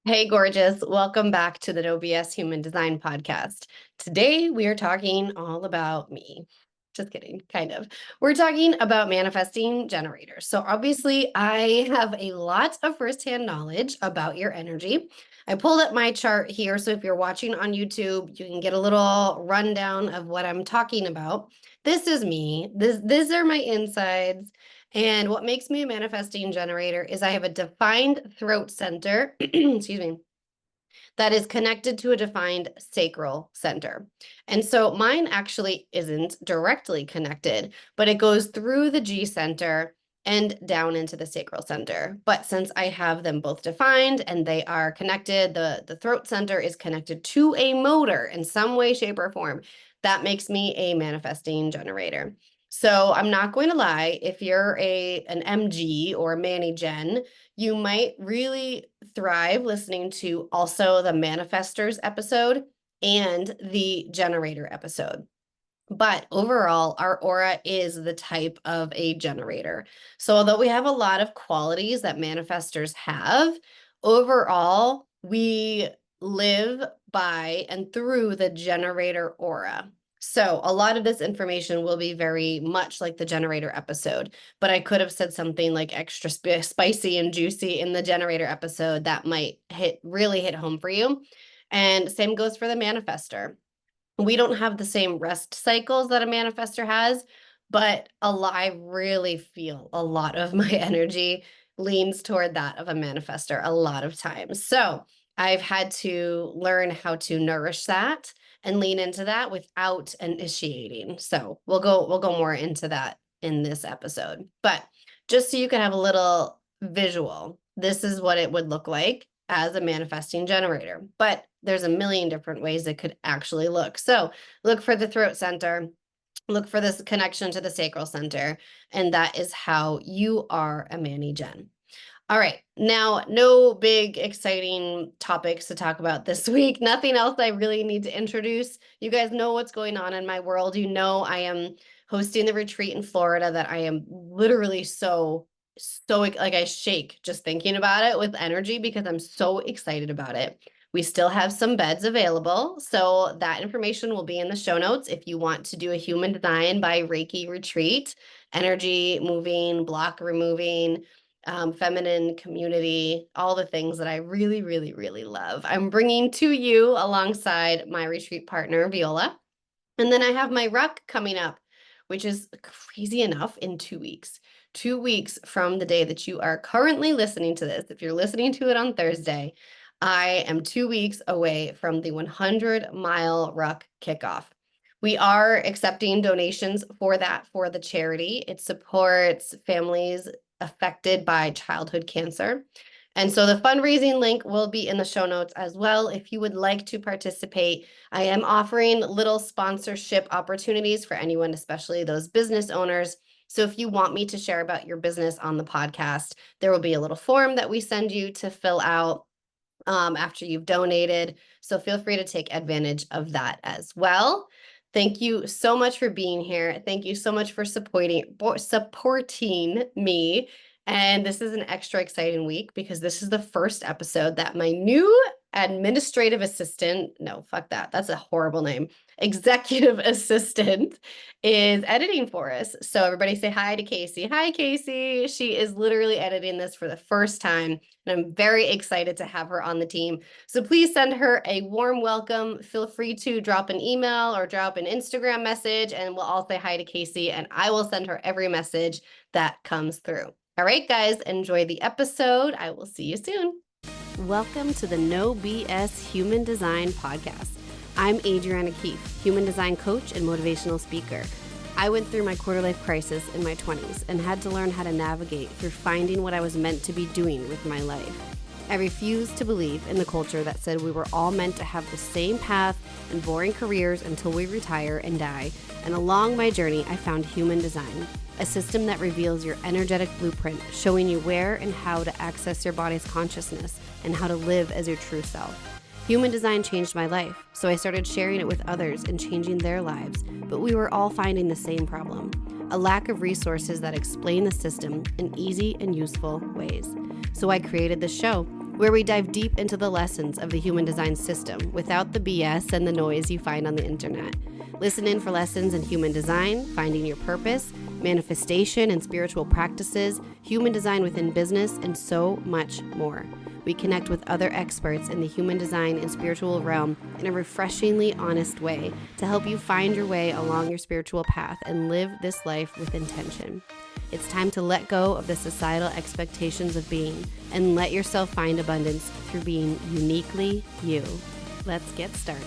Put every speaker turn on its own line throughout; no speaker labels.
Hey, gorgeous. Welcome back to the No BS Human Design Podcast. Today, we are talking all about me. Just kidding, kind of. We're talking about manifesting generators. So, obviously, I have a lot of firsthand knowledge about your energy. I pulled up my chart here. So, if you're watching on YouTube, you can get a little rundown of what I'm talking about. This is me. These are my insides. And what makes me a manifesting generator is I have a defined throat center, excuse me, that is connected to a defined sacral center. And so mine actually isn't directly connected, but it goes through the G center and down into the sacral center. But since I have them both defined and they are connected, the throat center is connected to a motor in some way, shape, or form. That makes me a manifesting generator. So I'm not going to lie, if you're an MG or a Manny Gen, you might really thrive listening to also the manifestors episode and the generator episode. But overall, our aura is the type of a generator. So although we have a lot of qualities that manifestors have, overall, we live by and through the generator aura. So a lot of this information will be very much like the generator episode, but I could have said something like extra spicy and juicy in the generator episode that might really hit home for you. And same goes for the manifester. We don't have the same rest cycles that a manifester has, but I really feel a lot of my energy leans toward that of a manifester a lot of times. So I've had to learn how to nourish that and lean into that without initiating. So we'll go more into that in this episode. But just so you can have a little visual, this is what it would look like as a manifesting generator. But there's a million different ways it could actually look. So look for the throat center, look for this connection to the sacral center, and that is how you are a Manny Gen. All right, now no big exciting topics to talk about this week. Nothing else I really need to introduce. You guys know what's going on in my world. You know I am hosting the retreat in Florida that I am literally so like I shake just thinking about it with energy because I'm so excited about it. We still have some beds available, so that information will be in the show notes if you want to do a human design by Reiki retreat, energy moving, block removing, feminine community, all the things that I really, really, really love. I'm bringing to you alongside my retreat partner, Viola. And then I have my ruck coming up, which is crazy enough in 2 weeks. 2 weeks from the day that you are currently listening to this. If you're listening to it on Thursday, I am 2 weeks away from the 100-mile ruck kickoff. We are accepting donations for that for the charity. It supports families affected by childhood cancer. And so the fundraising link will be in the show notes as well. If you would like to participate, I am offering little sponsorship opportunities for anyone, especially those business owners. So if you want me to share about your business on the podcast, there will be a little form that we send you to fill out after you've donated. So feel free to take advantage of that as well. Thank you so much for being here. Thank you so much for supporting me. And this is an extra exciting week because this is the first episode that my new administrative assistant, no, fuck that. That's a horrible name. Executive assistant is editing for us. So everybody say hi to Casey. Hi, Casey. She is literally editing this for the first time. And I'm very excited to have her on the team. So please send her a warm welcome. Feel free to drop an email or drop an Instagram message and we'll all say hi to Casey and I will send her every message that comes through. All right, guys, enjoy the episode. I will see you soon. Welcome to the No BS Human Design Podcast. I'm Adriana Keefe, human design coach and motivational speaker. I went through my quarter-life crisis in my 20s and had to learn how to navigate through finding what I was meant to be doing with my life. I refused to believe in the culture that said we were all meant to have the same path and boring careers until we retire and die, and along my journey, I found human design, a system that reveals your energetic blueprint, showing you where and how to access your body's consciousness and how to live as your true self. Human design changed my life, so I started sharing it with others and changing their lives, but we were all finding the same problem: a lack of resources that explain the system in easy and useful ways. So I created this show, where we dive deep into the lessons of the human design system without the BS and the noise you find on the internet. Listen in for lessons in human design, finding your purpose, manifestation and spiritual practices, human design within business, and so much more. We connect with other experts in the human design and spiritual realm in a refreshingly honest way to help you find your way along your spiritual path and live this life with intention. It's time to let go of the societal expectations of being and let yourself find abundance through being uniquely you. Let's get started.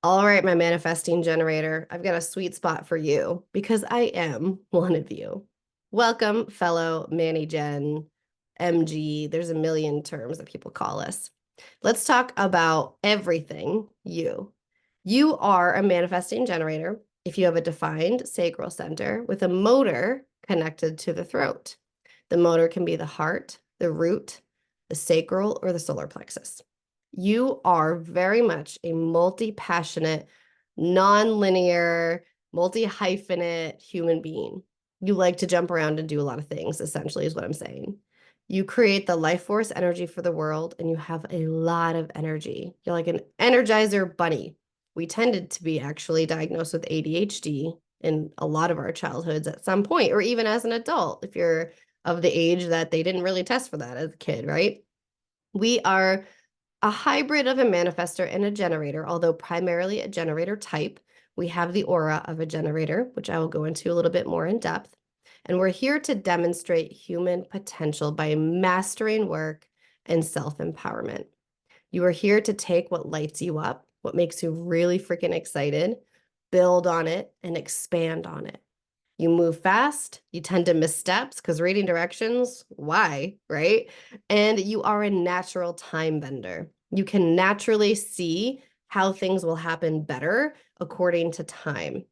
All right, my manifesting generator, I've got a sweet spot for you because I am one of you. Welcome, fellow Manny Gen, MG. There's a million terms that people call us. Let's talk about everything you. You are a manifesting generator if you have a defined sacral center with a motor connected to the throat. The motor can be the heart, the root, the sacral, or the solar plexus. You are very much a multi-passionate, non-linear, multi-hyphenate human being. You like to jump around and do a lot of things, essentially, is what I'm saying. You create the life force energy for the world, and you have a lot of energy. You're like an Energizer Bunny. We tended to be actually diagnosed with ADHD in a lot of our childhoods at some point, or even as an adult, if you're of the age that they didn't really test for that as a kid, right? We are a hybrid of a manifestor and a generator, although primarily a generator type. We have the aura of a generator, which I will go into a little bit more in depth. And we're here to demonstrate human potential by mastering work and self-empowerment. You are here to take what lights you up, what makes you really freaking excited, build on it, and expand on it. You move fast, you tend to miss steps because reading directions, why, right? And you are a natural time bender. You can naturally see how things will happen better according to time.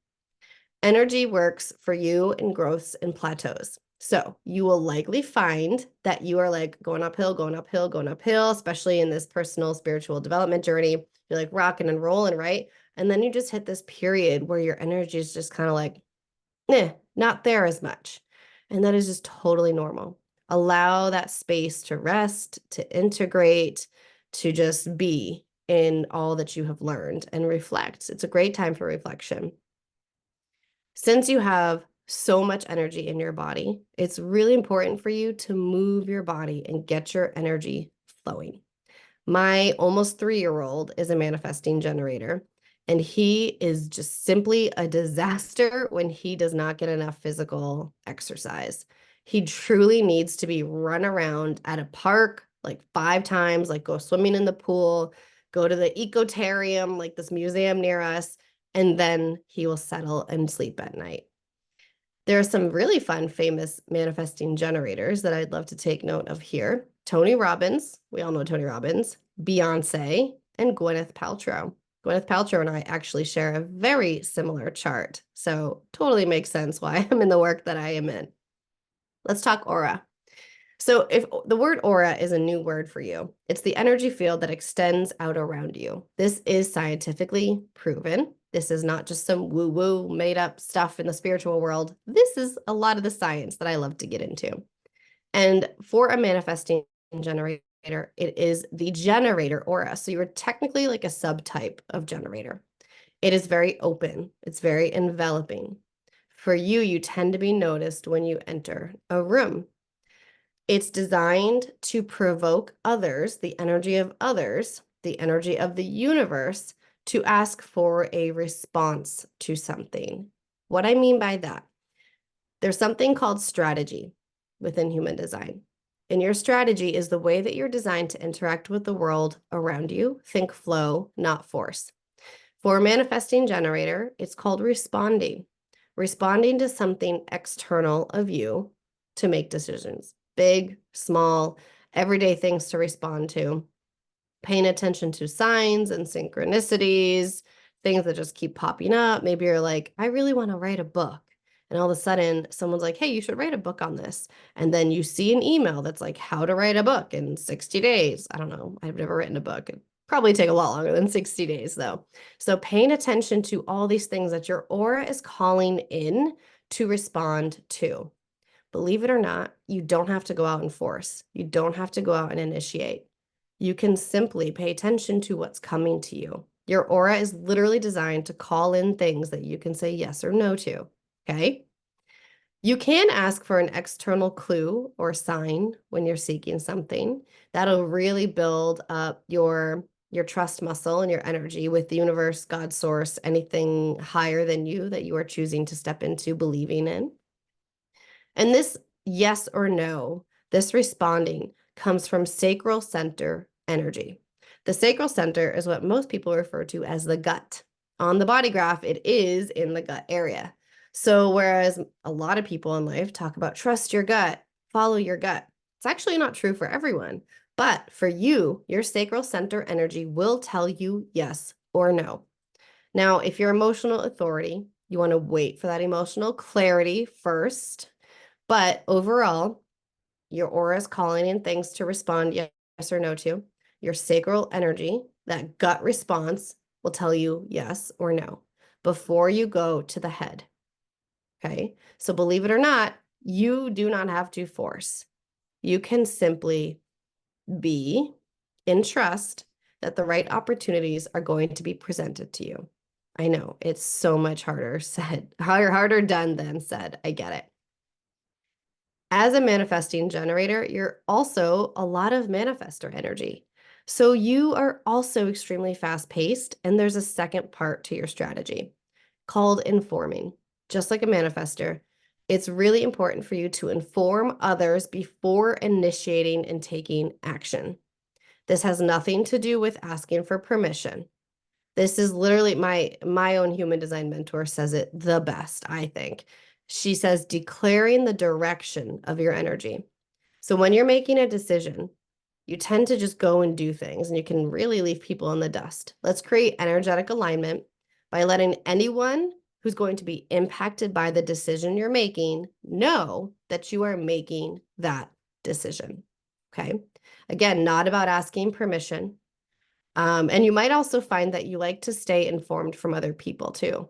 Energy works for you in growths and plateaus. So you will likely find that you are like going uphill, going uphill, going uphill, especially in this personal spiritual development journey. You're like rocking and rolling, right? And then you just hit this period where your energy is just kind of like, not there as much. And that is just totally normal. Allow that space to rest, to integrate, to just be in all that you have learned and reflect. It's a great time for reflection. Since you have so much energy in your body, it's really important for you to move your body and get your energy flowing. My almost 3-year-old is a manifesting generator, and he is just simply a disaster when he does not get enough physical exercise. He truly needs to be run around at a park like 5 times, like go swimming in the pool, go to the ecotarium, like this museum near us, and then he will settle and sleep at night. There are some really fun, famous manifesting generators that I'd love to take note of here. Tony Robbins, we all know Tony Robbins, Beyonce, and Gwyneth Paltrow. Gwyneth Paltrow and I actually share a very similar chart, so totally makes sense why I'm in the work that I am in. Let's talk aura. So if the word aura is a new word for you, it's the energy field that extends out around you. This is scientifically proven. This is not just some woo-woo made up stuff in the spiritual world. This is a lot of the science that I love to get into. And for a manifesting generator, it is the generator aura. So you're technically like a subtype of generator. It is very open. It's very enveloping. For you, you tend to be noticed when you enter a room. It's designed to provoke others, the energy of others, the energy of the universe, to ask for a response to something. What I mean by that, there's something called strategy within human design. And your strategy is the way that you're designed to interact with the world around you. Think flow, not force. For a manifesting generator, it's called responding. Responding to something external of you to make decisions. Big, small, everyday things to respond to. Paying attention to signs and synchronicities, things that just keep popping up. Maybe you're like, I really want to write a book. And all of a sudden, someone's like, hey, you should write a book on this. And then you see an email that's like, how to write a book in 60 days. I don't know. I've never written a book. It'd probably take a lot longer than 60 days, though. So paying attention to all these things that your aura is calling in to respond to. Believe it or not, you don't have to go out and force. You don't have to go out and initiate. You can simply pay attention to what's coming to you. Your aura is literally designed to call in things that you can say yes or no to, okay? You can ask for an external clue or sign when you're seeking something. That'll really build up your trust muscle and your energy with the universe, God, source, anything higher than you that you are choosing to step into believing in. And this yes or no, this responding comes from sacral center energy. The sacral center is what most people refer to as the gut. On the body graph, it is in the gut area. So whereas a lot of people in life talk about trust your gut, follow your gut, it's actually not true for everyone. But for you, your sacral center energy will tell you yes or no. Now, if you're emotional authority, you want to wait for that emotional clarity first. But overall, your aura is calling in things to respond yes or no to. Your sacral energy, that gut response, will tell you yes or no before you go to the head. Okay. So believe it or not, you do not have to force. You can simply be in trust that the right opportunities are going to be presented to you. I know it's so much harder said, harder done than said. I get it. As a manifesting generator, you're also a lot of manifestor energy. So you are also extremely fast paced, and there's a second part to your strategy called informing. Just like a manifestor, it's really important for you to inform others before initiating and taking action. This has nothing to do with asking for permission. This is literally my own human design mentor says it the best, I think. She says declaring the direction of your energy. So when you're making a decision, you tend to just go and do things and you can really leave people in the dust. Let's create energetic alignment by letting anyone who's going to be impacted by the decision you're making know that you are making that decision. Okay. Again, not about asking permission. And you might also find that you like to stay informed from other people too.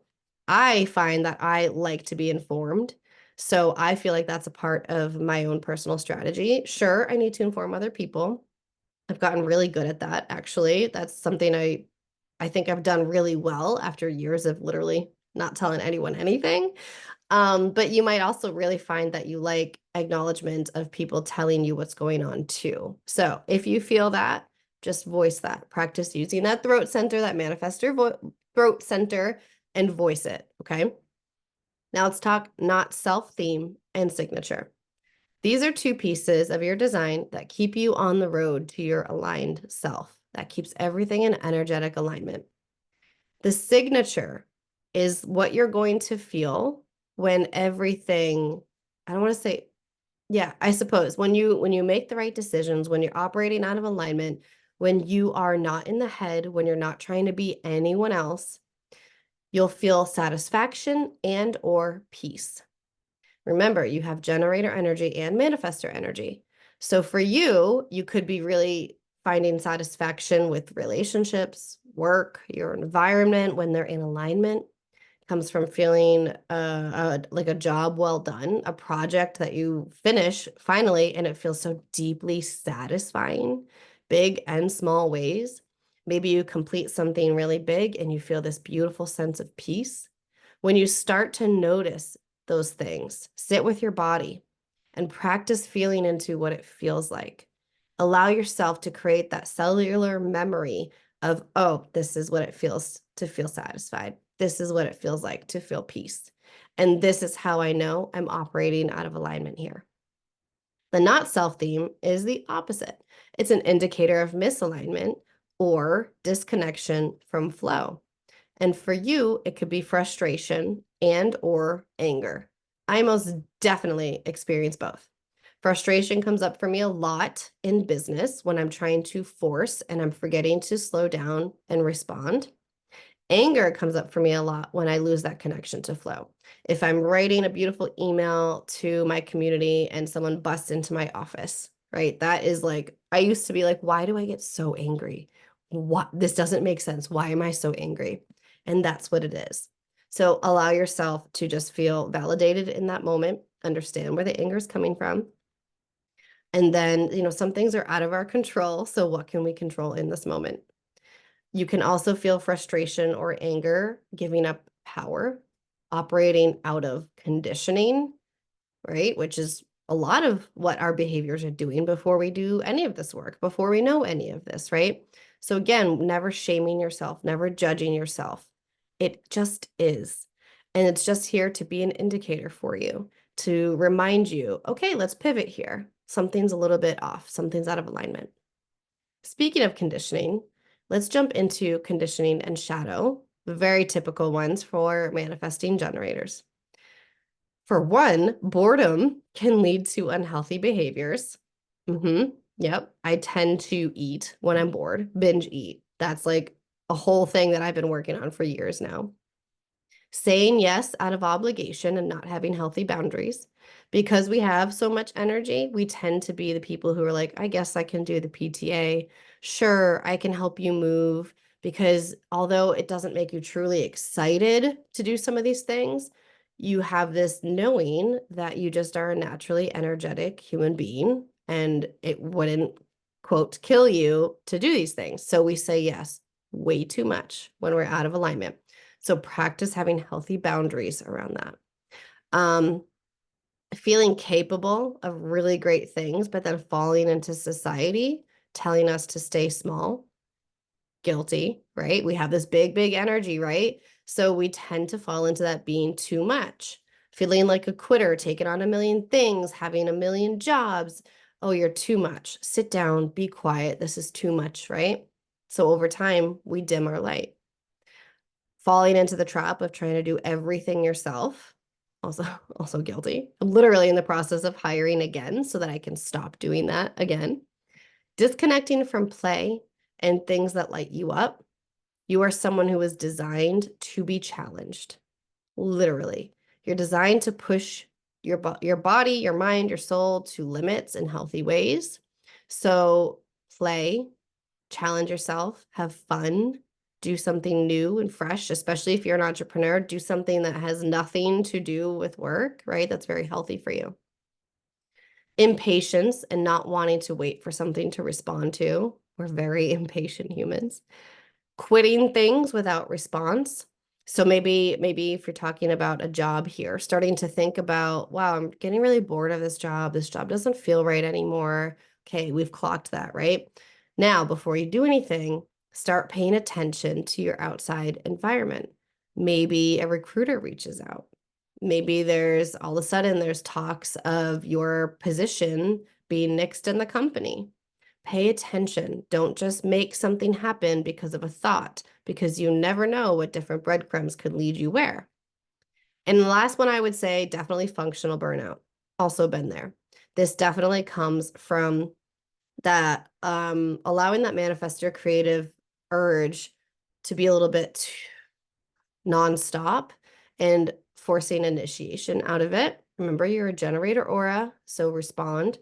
I find that I like to be informed. So I feel like that's a part of my own personal strategy. Sure, I need to inform other people. I've gotten really good at that, actually. That's something I think I've done really well after years of literally not telling anyone anything. But you might also really find that you like acknowledgement of people telling you what's going on too. So if you feel that, just voice that. Practice using that throat center, that manifestor throat center, and voice it, okay? Now let's talk not self-theme and signature. These are two pieces of your design that keep you on the road to your aligned self. That keeps everything in energetic alignment. The signature is what you're going to feel when everything, I don't want to say, yeah, I suppose when you make the right decisions, when you're operating out of alignment, when you are not in the head, when you're not trying to be anyone else, you'll feel satisfaction and or peace. Remember, you have generator energy and manifestor energy. So for you, you could be really finding satisfaction with relationships, work, your environment when they're in alignment. Comes from feeling like a job well done, a project that you finish finally, and it feels so deeply satisfying, big and small ways. Maybe you complete something really big and you feel this beautiful sense of peace. When you start to notice those things, sit with your body and practice feeling into what it feels like. Allow yourself to create that cellular memory of, oh, this is what it feels to feel satisfied. This is what it feels like to feel peace. And this is how I know I'm operating out of alignment here. The not self theme is the opposite. It's an indicator of misalignment or disconnection from flow. And for you, it could be frustration and or anger. I most definitely experience both. Frustration comes up for me a lot in business when I'm trying to force and I'm forgetting to slow down and respond. Anger comes up for me a lot when I lose that connection to flow. If I'm writing a beautiful email to my community and someone busts into my office, right? That is like, I used to be like, why do I get so angry? What? This doesn't make sense. Why am I so angry? And that's what it is. So allow yourself to just feel validated in that moment, understand where the anger is coming from. And then, some things are out of our control. So what can we control in this moment? You can also feel frustration or anger, giving up power, operating out of conditioning, right? Which is a lot of what our behaviors are doing before we do any of this work, before we know any of this, right? So again, never shaming yourself, never judging yourself. It just is. And it's just here to be an indicator for you, to remind you, okay, let's pivot here. Something's a little bit off, something's out of alignment. Speaking of conditioning, let's jump into conditioning and shadow, very typical ones for manifesting generators. For one, boredom can lead to unhealthy behaviors. Yep. I tend to eat when I'm bored, binge eat. That's like a whole thing that I've been working on for years now. Saying yes out of obligation and not having healthy boundaries. Because we have so much energy, we tend to be the people who are like, I guess I can do the PTA. Sure, I can help you move. Because although it doesn't make you truly excited to do some of these things, you have this knowing that you just are a naturally energetic human being and it wouldn't, quote, kill you to do these things. So we say yes way too much when we're out of alignment. So practice having healthy boundaries around that. Feeling capable of really great things, but then falling into society, telling us to stay small, guilty, right? We have this big, big energy, right? So we tend to fall into that being too much, feeling like a quitter, taking on a million things, having a million jobs. Oh, you're too much. Sit down, be quiet. This is too much, right? So over time, we dim our light. Falling into the trap of trying to do everything yourself, also guilty. I'm literally in the process of hiring again so that I can stop doing that again. Disconnecting from play and things that light you up. You are someone who is designed to be challenged. Literally. You're designed to push your body, your mind, your soul to limits in healthy ways. So play, challenge yourself, have fun, do something new and fresh, especially if you're an entrepreneur, do something that has nothing to do with work, right? That's very healthy for you. Impatience and not wanting to wait for something to respond to. We're very impatient humans. Quitting things without response. So maybe if you're talking about a job here, starting to think about, wow, I'm getting really bored of this job. This job doesn't feel right anymore. Okay, we've clocked that, right? Now, before you do anything, start paying attention to your outside environment. Maybe a recruiter reaches out. Maybe there's all of a sudden there's talks of your position being nixed in the company. Pay attention. Don't just make something happen because of a thought, because you never know what different breadcrumbs could lead you where. And the last one I would say, definitely functional burnout. Also been there. This definitely comes from that allowing that manifestor creative urge to be a little bit nonstop and forcing initiation out of it. Remember, you're a generator aura, so respond.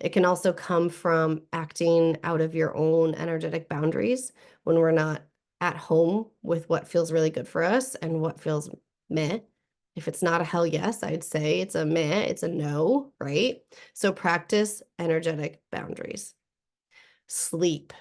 It can also come from acting out of your own energetic boundaries when we're not at home with what feels really good for us and what feels meh. If it's not a hell yes, I'd say it's a meh, it's a no, right? So practice energetic boundaries. Sleep.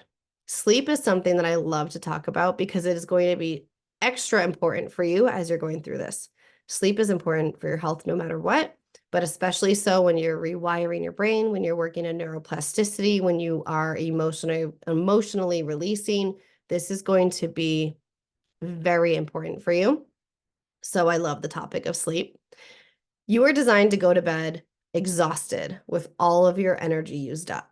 Sleep is something that I love to talk about because it is going to be extra important for you as you're going through this. Sleep is important for your health no matter what, but especially so when you're rewiring your brain, when you're working in neuroplasticity, when you are emotionally releasing. This is going to be very important for you. So I love the topic of sleep. You are designed to go to bed exhausted with all of your energy used up.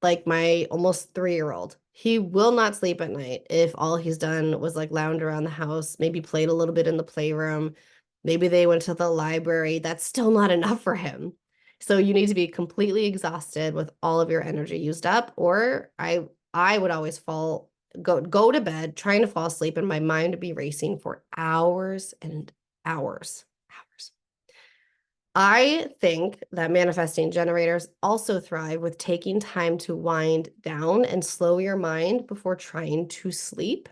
Like my almost 3-year-old, he will not sleep at night if all he's done was like lounge around the house, maybe played a little bit in the playroom, maybe they went to the library. That's still not enough for him. So you need to be completely exhausted with all of your energy used up, or I would always go to bed trying to fall asleep and my mind would be racing for hours and hours. I think that manifesting generators also thrive with taking time to wind down and slow your mind before trying to sleep.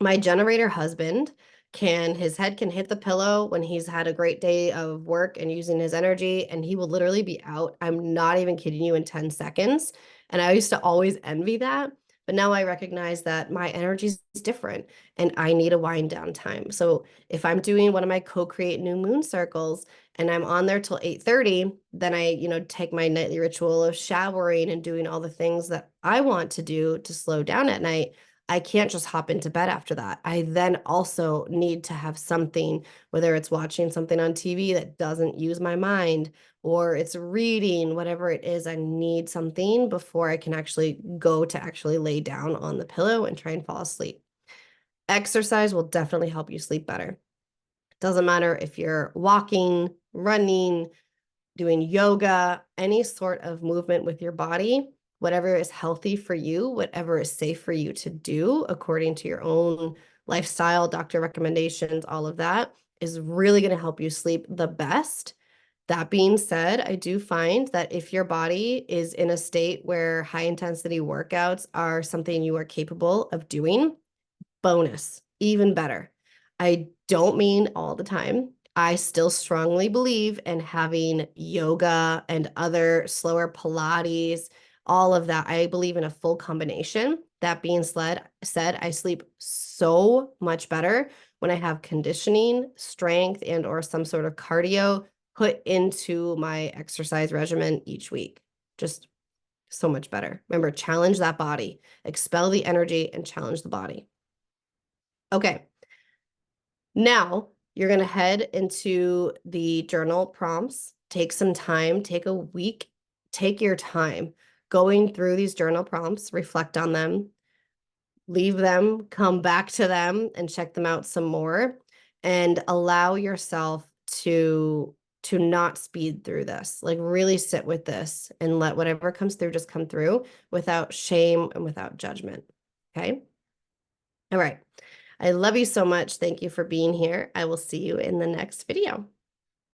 My generator husband his head can hit the pillow when he's had a great day of work and using his energy, and he will literally be out. I'm not even kidding you, in 10 seconds. And I used to always envy that. But now I recognize that my energy is different and I need a wind down time. So if I'm doing one of my co-create new moon circles and I'm on there till 8:30, then I, take my nightly ritual of showering and doing all the things that I want to do to slow down at night. I can't just hop into bed after that. I then also need to have something, whether it's watching something on TV that doesn't use my mind or it's reading, whatever it is, I need something before I can actually go to actually lay down on the pillow and try and fall asleep. Exercise will definitely help you sleep better. Doesn't matter if you're walking, running, doing yoga, any sort of movement with your body, whatever is healthy for you, whatever is safe for you to do according to your own lifestyle, doctor recommendations, all of that is really going to help you sleep the best. That being said, I do find that if your body is in a state where high intensity workouts are something you are capable of doing, bonus, even better. I don't mean all the time. I still strongly believe in having yoga and other slower Pilates, all of that. I believe in a full combination. That being said, I sleep so much better when I have conditioning, strength, and or some sort of cardio put into my exercise regimen each week. Just so much better. Remember, challenge that body, expel the energy and challenge the body. Okay, now you're going to head into the journal prompts. Take some time, take a week, take your time going through these journal prompts, reflect on them, leave them, come back to them and check them out some more, and allow yourself to not speed through this. Like, really sit with this and let whatever comes through just come through without shame and without judgment. Okay? All right. I love you so much. Thank you for being here. I will see you in the next video.